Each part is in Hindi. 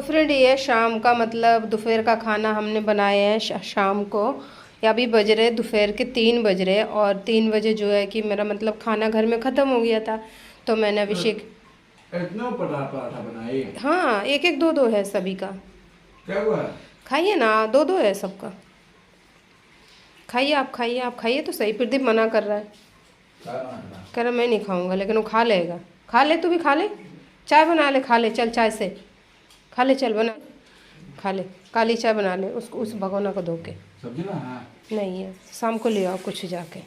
फ्रेंड ये शाम का मतलब दोपहर का खाना हमने बनाया है शाम को। या अभी बज रहे दोपहर के 3 बज रहे, और 3 बजे जो है कि मेरा मतलब खाना घर में ख़त्म हो गया था, तो मैंने अभिषेक इतना पराठा बनाए। हाँ, एक एक दो दो है सभी का। क्या हुआ? खाइए ना, दो दो है सबका। खाइए, आप खाइए, आप खाइए तो सही। प्रदीप मना कर रहा है, कह रहा मैं नहीं खाऊंगा, लेकिन वो खा लेगा। खा ले, तू भी खा ले, चाय बना ले, खा ले, चल चाय से खा ले, चल बना खा ले, काली चाय बना ले, उसको उस भगोना को धो के। सब्जी ना नहीं है, शाम को ले आओ कुछ जाके।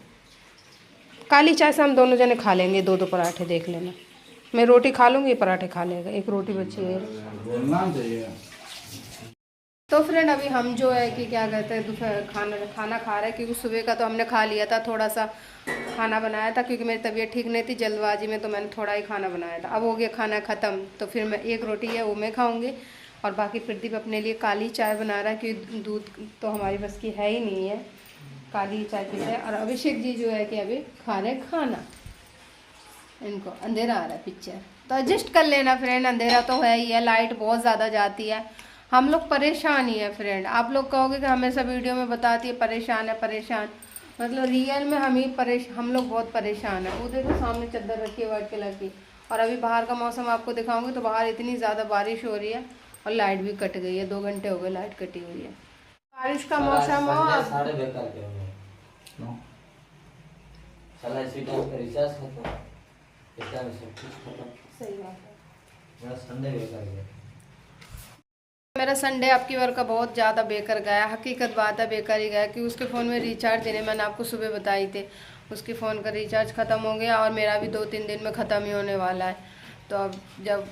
काली चाय से हम दोनों जने खा लेंगे, दो दो पराठे, देख लेना। मैं रोटी खा लूँगी, पराठे खा लेगा, एक रोटी बची है। बोलना चाहिए। तो फ्रेंड अभी हम जो है कि क्या कहते हैं दोपहर खाना खा रहे हैं, क्योंकि सुबह का तो हमने खा लिया था, थोड़ा सा खाना बनाया था, क्योंकि मेरी तबीयत ठीक नहीं थी जल्दबाजी में, तो मैंने थोड़ा ही खाना बनाया था। अब हो गया खाना ख़त्म, तो फिर मैं एक रोटी है वो मैं खाऊंगी, और बाकी प्रदीप अपने लिए काली चाय बना रहा है, क्योंकि दूध तो हमारी बस की है ही नहीं है, काली चाय पीते हैं। और अभिषेक जी जो है कि अभी खा रहे खाना। इनको अंधेरा आ रहा है पिक्चर, तो एडजस्ट कर लेना फ्रेंड, अंधेरा तो है ही है, लाइट बहुत ज़्यादा जाती है, हम लोग परेशान ही है फ्रेंड। आप लोग कहोगे कि हमेशा वीडियो में बताती है परेशान है परेशान, मतलब रियल में हम लोग बहुत परेशान है। वो देखो सामने चादर रखी है वाइट कलर की, और अभी बाहर का मौसम आपको दिखाऊंगी तो बाहर इतनी ज़्यादा बारिश हो रही है, और लाइट भी कट गई है, 2 घंटे हो गए लाइट कटी हुई है। बारिश का मौसम हो, सही बात है। मेरा संडे आपकी बार का बहुत ज़्यादा बेकार गया, हकीकत बात है, बेकार ही गया, कि उसके फ़ोन में रिचार्ज देने मैंने आपको सुबह बताई थे, उसके फ़ोन का रिचार्ज ख़त्म हो गया, और मेरा भी 2-3 दिन में ख़त्म ही होने वाला है। तो अब जब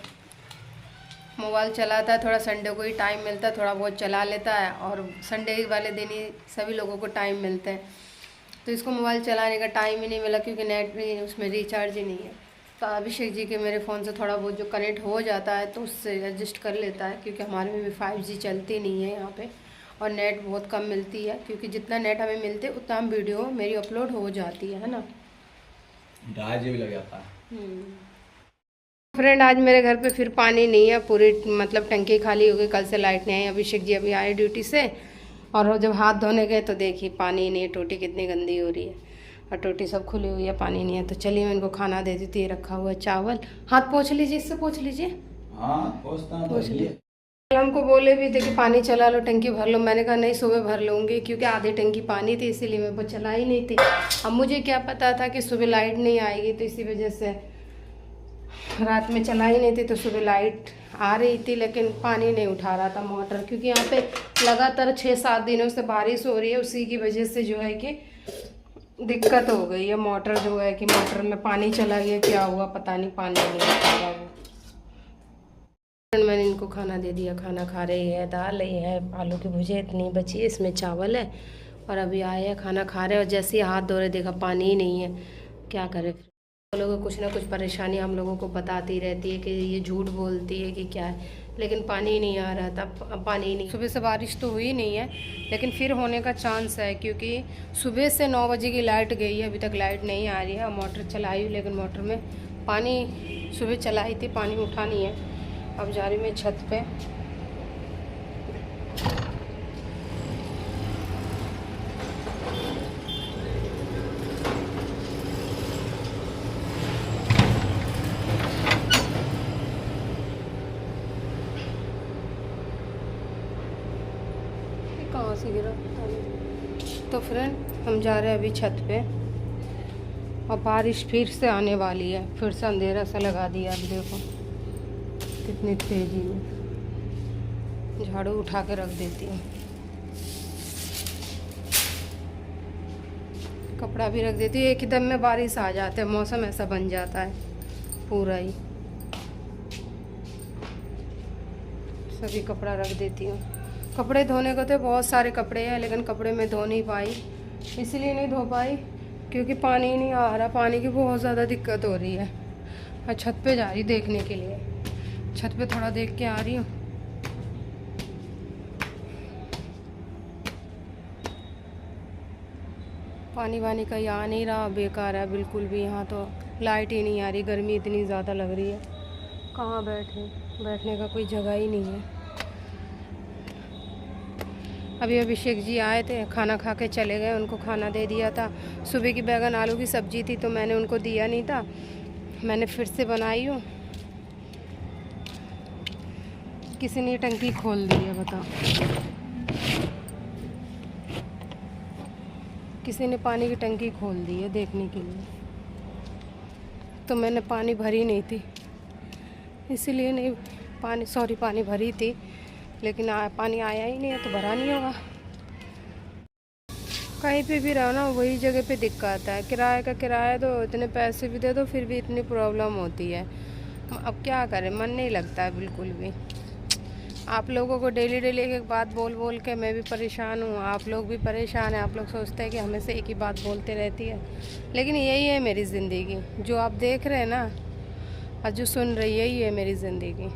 मोबाइल चलाता है, थोड़ा संडे को ही टाइम मिलता है, थोड़ा बहुत चला लेता है, और संडे वाले दिन ही सभी लोगों को टाइम मिलते हैं, तो इसको मोबाइल चलाने का टाइम ही नहीं मिला, क्योंकि नेट भी उसमें रिचार्ज ही नहीं है। तो अभिषेक जी के मेरे फ़ोन से थोड़ा बहुत जो कनेक्ट हो जाता है तो उससे एडजस्ट कर लेता है, क्योंकि हमारे में भी 5G चलती नहीं है यहाँ पे, और नेट बहुत कम मिलती है, क्योंकि जितना नेट हमें मिलते उतना हम वीडियो मेरी अपलोड हो जाती है ना। डाज भी लग जाता है। फ्रेंड आज मेरे घर पे फिर पानी नहीं है, पूरी मतलब टंकी खाली हो गई, कल से लाइट नहीं आई। अभिषेक जी अभी आए ड्यूटी से, और जब हाथ धोने गए तो देखिए पानी नहीं है, टोटी कितनी गंदी हो रही है, और टोटी सब खुली हुई है, पानी नहीं है। तो चलिए मैं इनको खाना दे देती है, रखा हुआ है चावल। हाथ पोंछ लीजिए, इससे पोंछ लीजिए, पोंछ लीजिए। हमको बोले भी थे कि पानी चला लो, टंकी भर लो, मैंने कहा नहीं सुबह भर लूँगी, क्योंकि आधी टंकी पानी थी, इसीलिए मैं वो चला ही नहीं थी। अब मुझे क्या पता था कि सुबह लाइट नहीं आएगी, तो इसी वजह से रात में चला ही नहीं थी। तो सुबह लाइट आ रही थी, लेकिन पानी नहीं उठा रहा था मोटर, क्योंकि यहाँ पे लगातार 6-7 दिनों से बारिश हो रही है, उसी की वजह से जो है कि दिक्कत हो गई है। मोटर जो है कि मोटर में पानी चला गया, क्या हुआ पता नहीं, पानी नहीं उठा रहा वो। मैंने इनको खाना दे दिया, खाना खा रही है, दाल ये है, आलू की भुजिया इतनी बची है, इसमें चावल है, और अभी आए हैं खाना खा रहे हैं, और जैसे ही हाथ धो रहे देखा पानी ही नहीं है, क्या करें। हम लोगों को कुछ ना कुछ परेशानी हम लोगों को बताती रहती है कि ये झूठ बोलती है कि क्या है, लेकिन पानी ही नहीं आ रहा था। अब पानी ही नहीं, सुबह से बारिश तो हुई नहीं है, लेकिन फिर होने का चांस है, क्योंकि सुबह से 9 बजे की लाइट गई है, अभी तक लाइट नहीं आ रही है। मोटर चलाई, लेकिन मोटर में पानी सुबह चलाई थी, पानी उठा नहीं है। अब जा रही मैं छत पे, कहाँ से गिरा। तो फ्रेंड हम जा रहे हैं अभी छत पे, और बारिश फिर से आने वाली है, फिर से अंधेरा सा लगा दिया। अब देखो कितनी तेज़ी में, झाड़ू उठा के रख देती हूँ, कपड़ा भी रख देती हूँ, एकदम में बारिश आ जाते हैं, मौसम ऐसा बन जाता है पूरा ही। सभी कपड़ा रख देती हूँ। कपड़े धोने को तो बहुत सारे कपड़े हैं, लेकिन कपड़े में धो नहीं पाई, इसलिए नहीं धो पाई क्योंकि पानी नहीं आ रहा, पानी की बहुत ज़्यादा दिक्कत हो रही है। और छत पे जा रही देखने के लिए, छत पे थोड़ा देख के आ रही हूँ। पानी वानी का ही आ नहीं रहा, बेकार है बिल्कुल भी। यहाँ तो लाइट ही नहीं आ रही, गर्मी इतनी ज़्यादा लग रही है, कहाँ बैठे, बैठने का कोई जगह ही नहीं है। अभी अभिषेक जी आए थे, खाना खा के चले गए, उनको खाना दे दिया था। सुबह की बैगन आलू की सब्ज़ी थी तो मैंने उनको दिया नहीं था, मैंने फिर से बनाई हूँ। किसी ने टंकी खोल दी है, बताओ। किसी ने पानी की टंकी खोल दी है देखने के लिए, तो मैंने पानी भरी नहीं थी इसीलिए नहीं पानी भरी थी, लेकिन पानी आया ही नहीं है तो भरा नहीं होगा। कहीं पे भी रहो ना, वही जगह पे दिक्कत है। किराए का किराया दो, इतने पैसे भी दे दो, फिर भी इतनी प्रॉब्लम होती है। अब क्या करें, मन नहीं लगता है बिल्कुल भी। आप लोगों को डेली डेली एक बात बोल बोल के मैं भी परेशान हूँ, आप लोग भी परेशान हैं। आप लोग सोचते हैं कि हमेशा एक ही बात बोलते रहती है, लेकिन यही है मेरी ज़िंदगी। जो आप देख रहे हैं ना और जो सुन रही है, यही है मेरी ज़िंदगी।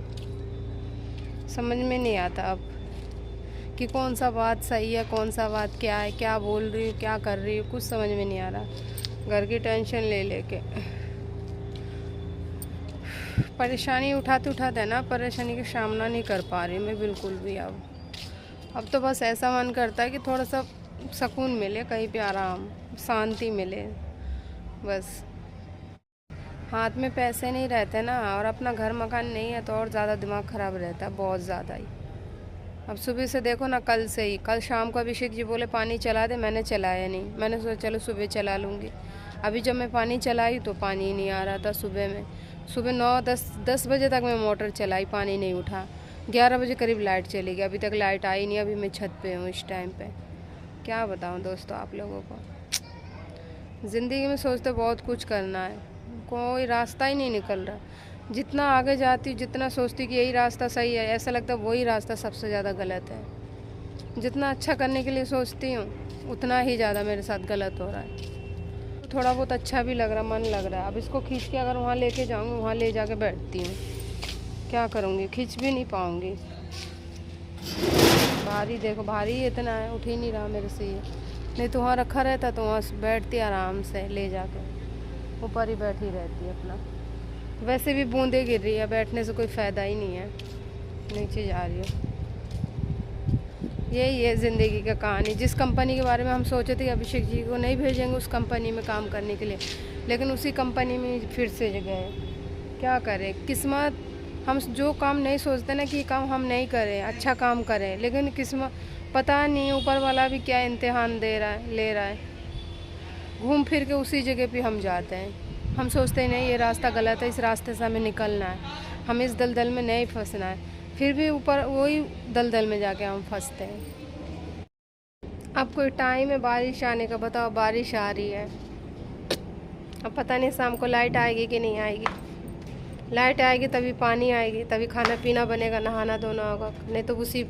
समझ में नहीं आता अब कि कौन सा बात सही है, कौन सा बात क्या है, क्या बोल रही हूँ, क्या कर रही हूँ, कुछ समझ में नहीं आ रहा। घर की टेंशन ले लेके परेशानी उठाते उठाते ना, परेशानी का सामना नहीं कर पा रही मैं बिल्कुल भी। अब तो बस ऐसा मन करता है कि थोड़ा सा सुकून मिले, कहीं पे आराम शांति मिले बस। हाथ में पैसे नहीं रहते ना, और अपना घर मकान नहीं है तो और ज़्यादा दिमाग ख़राब रहता है, बहुत ज़्यादा ही। अब सुबह से देखो ना, कल से ही, कल शाम को अभिषेक जी बोले पानी चला दे, मैंने चलाया नहीं। मैंने सोचा चलो सुबह चला लूँगी। अभी जब मैं पानी चलाई तो पानी ही नहीं आ रहा था। सुबह 9-10 बजे तक मैं मोटर चलाई, पानी नहीं उठा। 11 बजे करीब लाइट चली गई, अभी तक लाइट आई नहीं। अभी मैं छत पे हूँ इस टाइम पे। क्या बताऊँ दोस्तों आप लोगों को, ज़िंदगी में सोचते बहुत कुछ करना है, कोई रास्ता ही नहीं निकल रहा। जितना आगे जाती हूँ, जितना सोचती कि यही रास्ता सही है, ऐसा लगता है वही रास्ता सबसे ज़्यादा गलत है। जितना अच्छा करने के लिए सोचती हूँ, उतना ही ज़्यादा मेरे साथ गलत हो रहा है। थोड़ा बहुत अच्छा भी लग रहा, मन लग रहा है। अब इसको खींच के अगर वहाँ लेके जाऊँगी, वहाँ ले जाके बैठती हूँ, क्या करूँगी, खींच भी नहीं पाऊँगी। भारी देखो, भारी इतना है, उठ ही नहीं रहा मेरे से ये। नहीं तो वहाँ रखा रहता तो वहाँ बैठती आराम से, ले जाके ऊपर ही बैठी रहती है अपना। वैसे भी बूंदे गिर रही है, बैठने से कोई फ़ायदा ही नहीं है, नीचे जा रही है। यही है ज़िंदगी का कहानी। जिस कंपनी के बारे में हम सोचे थे कि अभिषेक जी को नहीं भेजेंगे उस कंपनी में काम करने के लिए, लेकिन उसी कंपनी में फिर से गए। क्या करें, किस्मत। हम जो काम नहीं सोचते ना कि काम हम नहीं करें, अच्छा काम करें, लेकिन किस्मत पता नहीं ऊपर वाला भी क्या इम्तिहान ले रहा है। घूम फिर के उसी जगह पे हम जाते हैं। हम सोचते हैं नहीं ये रास्ता गलत है, इस रास्ते से हमें निकलना है, हमें इस दलदल में नहीं फंसना है, फिर भी ऊपर वही दलदल में जाके हम फंसते हैं। अब कोई टाइम है बारिश आने का, बताओ, बारिश आ रही है। अब पता नहीं शाम को लाइट आएगी कि नहीं आएगी। लाइट आएगी तभी पानी आएगी, तभी खाना पीना बनेगा, नहाना धोना होगा। नहीं तो उसी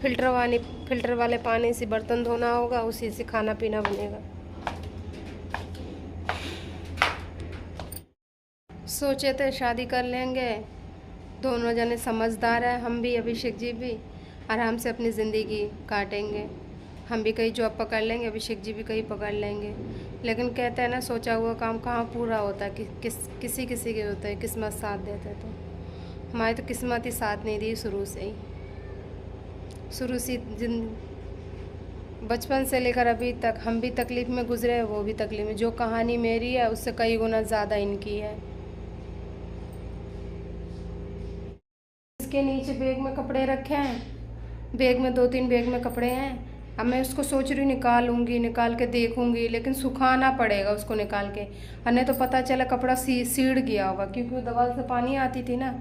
फिल्टर वाले पानी से बर्तन धोना होगा, उसी से खाना पीना बनेगा। सोचे थे शादी कर लेंगे, दोनों जने समझदार है, हम भी अभिषेक जी भी, आराम से अपनी ज़िंदगी काटेंगे। हम भी कहीं जॉब पकड़ लेंगे, अभिषेक जी भी कहीं पकड़ लेंगे। लेकिन कहते हैं ना, सोचा हुआ काम कहाँ पूरा होता है, किसी के होता है, किस्मत साथ देते। तो हमारी तो किस्मत ही साथ नहीं दी शुरू से बचपन से लेकर अभी तक हम भी तकलीफ़ में गुजरे, वो भी तकलीफ़ में। जो कहानी मेरी है उससे कई गुना ज़्यादा इनकी है। इसके नीचे बैग में कपड़े रखे हैं, बैग में 2-3 बैग में कपड़े हैं। अब मैं उसको सोच रही हूँ निकाल के देखूंगी, लेकिन सुखाना पड़ेगा उसको निकाल के, और नहीं तो पता चला कपड़ा सीड़ गया होगा, क्योंकि वो दीवार से पानी आती थी ना,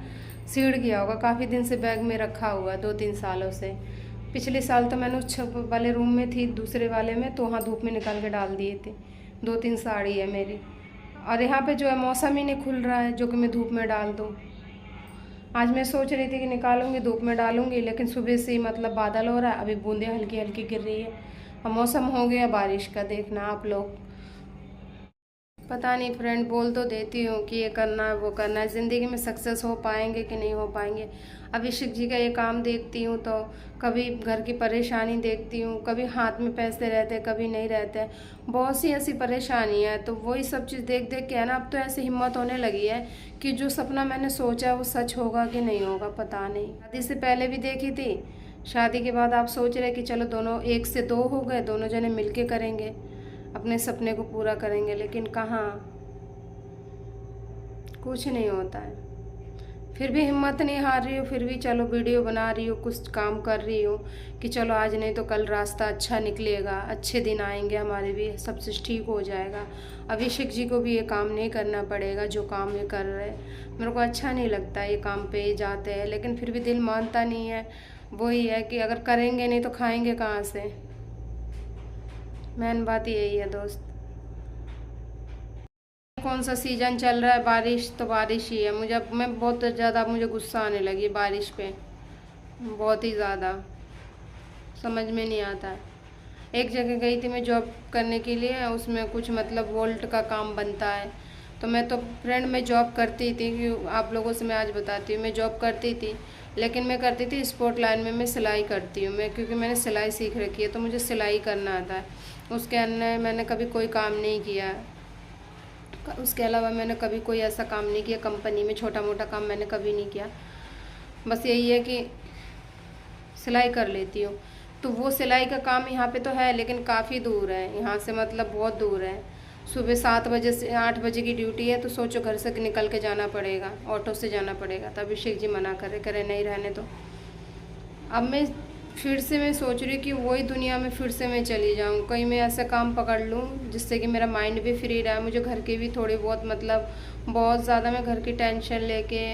सीड़ गया होगा। काफ़ी दिन से बैग में रखा हुआ, 2-3 सालों से। पिछले साल तो मैंने उस छत वाले रूम में थी, दूसरे वाले में, तो वहाँ धूप में निकाल के डाल दिए थे। 2-3 साड़ी है मेरी, और यहाँ पे जो है मौसम ही नहीं खुल रहा है जो कि मैं धूप में डाल दूँ। आज मैं सोच रही थी कि निकालूंगी, धूप में डालूंगी, लेकिन सुबह से ही मतलब बादल हो रहा है, अभी बूंदें हल्की हल्की गिर रही है, और मौसम हो गया बारिश का। देखना आप लोग, पता नहीं फ्रेंड, बोल तो देती हूँ कि ये करना है वो करना है। ज़िंदगी में सक्सेस हो पाएंगे कि नहीं हो पाएंगे। अभिषेक जी का ये काम देखती हूँ तो कभी घर की परेशानी देखती हूँ, कभी हाथ में पैसे रहते, कभी नहीं रहते, बहुत सी ऐसी परेशानी है। तो वही सब चीज़ देख देख के है ना, अब तो ऐसे हिम्मत होने लगी है कि जो सपना मैंने सोचा वो सच होगा कि नहीं होगा, पता नहीं। शादी से पहले भी देखी थी शादी के बाद आप सोच रहे कि चलो दोनों 1 से 2 हो गए, दोनों जने मिलके करेंगे, अपने सपने को पूरा करेंगे, लेकिन कहाँ, कुछ नहीं होता है। फिर भी हिम्मत नहीं हार रही हूँ, फिर भी चलो वीडियो बना रही हूँ, कुछ काम कर रही हूँ कि चलो आज नहीं तो कल रास्ता अच्छा निकलेगा, अच्छे दिन आएंगे हमारे भी, सब कुछ ठीक हो जाएगा। अभिषेक जी को भी ये काम नहीं करना पड़ेगा जो काम ये कर रहे हैं। मेरे को अच्छा नहीं लगता ये काम पे जाते हैं, लेकिन फिर भी दिल मानता नहीं है। वही है कि अगर करेंगे नहीं तो खाएंगे कहाँ से। मेन बात यही है दोस्त। कौन सा सीज़न चल रहा है, बारिश तो बारिश ही है। मैं बहुत ज़्यादा मुझे गुस्सा आने लगी बारिश पे, बहुत ही ज़्यादा, समझ में नहीं आता है। एक जगह गई थी मैं जॉब करने के लिए, उसमें कुछ मतलब वोल्ट का काम बनता है। तो फ्रेंड मैं जॉब करती थी, कि आप लोगों से मैं आज बताती हूँ, मैं जॉब करती थी, लेकिन मैं करती थी स्पोर्ट लाइन में, मैं सिलाई करती हूँ मैं, क्योंकि मैंने सिलाई सीख रखी है, तो मुझे सिलाई करना आता है। उसके अंदर मैंने कभी कोई काम नहीं किया, उसके अलावा मैंने कभी कोई ऐसा काम नहीं किया कंपनी में, छोटा मोटा काम मैंने कभी नहीं किया। बस यही है कि सिलाई कर लेती हूँ। तो वो सिलाई का काम यहाँ पे तो है, लेकिन काफ़ी दूर है यहाँ से, मतलब बहुत दूर है। सुबह 7 बजे से 8 बजे की ड्यूटी है, तो सोचो घर से निकल के जाना पड़ेगा, ऑटो से जाना पड़ेगा। तो अभिषेक जी मना करे नहीं रहने दो। अब मैं फिर से मैं सोच रही हूँ कि वही दुनिया में फिर से मैं चली जाऊँ, कहीं मैं ऐसा काम पकड़ लूँ जिससे कि मेरा माइंड भी फ्री रहे। मुझे घर के भी थोड़ी बहुत, मतलब बहुत ज़्यादा मैं घर की टेंशन लेके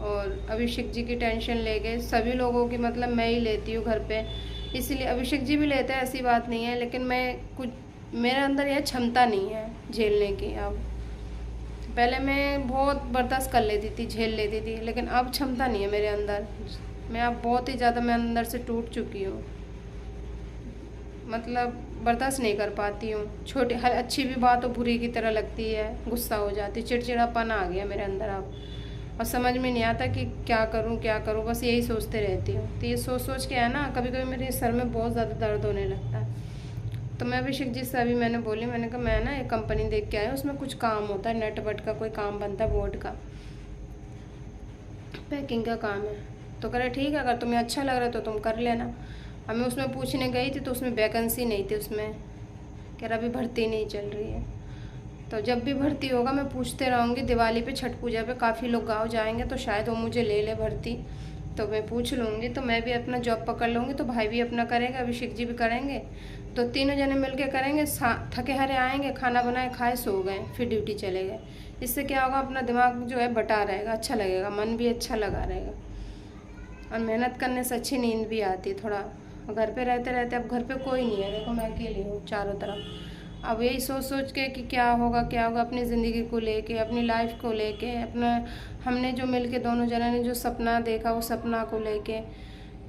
और अभिषेक जी की टेंशन लेके, सभी लोगों की मतलब मैं ही लेती हूँ घर पे, इसलिए अभिषेक जी भी लेते हैं, ऐसी बात नहीं है, लेकिन मैं कुछ, मेरे अंदर यह क्षमता नहीं है झेलने की। अब पहले मैं बहुत बर्दाश्त कर लेती थी, झेल लेती थी, लेकिन अब क्षमता नहीं है मेरे अंदर। मैं अब बहुत ही ज़्यादा मैं अंदर से टूट चुकी हूँ, मतलब बर्दाश्त नहीं कर पाती हूँ। छोटी हर अच्छी भी बात तो बुरी की तरह लगती है, गुस्सा हो जाती, चिड़चिड़ापन आ गया मेरे अंदर अब, और समझ में नहीं आता कि क्या करूँ, बस यही सोचते रहती हूँ। तो ये सोच के है ना, कभी कभी मेरे सर में बहुत ज़्यादा दर्द होने लगता है। तो मैं अभिषेक जी से अभी मैंने बोली, मैंने कहा मैं ना एक कंपनी देख के आई हूँ, उसमें कुछ काम होता है, नेट वट का कोई काम बनता है, बोर्ड का पैकिंग का काम है। तो कह रहे ठीक है, अगर तुम्हें अच्छा लग रहा है तो तुम कर लेना। अब मैं उसमें पूछने गई थी तो उसमें वैकेंसी नहीं थी, उसमें कह रहा अभी भर्ती नहीं चल रही है। तो जब भी भर्ती होगा मैं पूछते रहूँगी, दिवाली पे, छठ पूजा पे काफ़ी लोग गाँव जाएंगे तो शायद वो मुझे ले ले भर्ती, तो मैं पूछ लूँगी, तो मैं भी अपना जॉब पकड़ लूँगी, तो भाई भी अपना करेगा, अभिषेक जी भी करेंगे, तो तीनों जने मिल के करेंगे। थके हारे आएंगे, खाना बनाए खाए सो गए, फिर ड्यूटी चले गए। इससे क्या होगा, अपना दिमाग जो है बटा रहेगा, अच्छा लगेगा, मन भी अच्छा लगा रहेगा, और मेहनत करने से अच्छी नींद भी आती है थोड़ा। घर पे रहते रहते, अब घर पे कोई नहीं है, देखो मैं अकेली हूँ चारों तरफ। अब यही सोच के कि क्या होगा अपनी ज़िंदगी को लेके, अपनी लाइफ को लेके, अपना हमने जो मिल के दोनों जने ने जो सपना देखा, वो सपना को लेके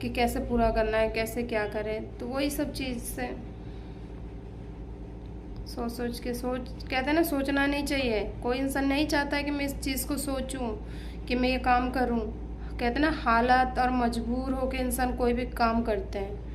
कि कैसे पूरा करना है, कैसे क्या करें। तो वही सब चीज़ से कहते हैं ना, सोचना नहीं चाहिए। कोई इंसान नहीं चाहता है कि मैं इस चीज़ को सोचूं कि मैं ये काम करूं। कहते हैं ना, हालात और मजबूर होकर इंसान कोई भी काम करते हैं।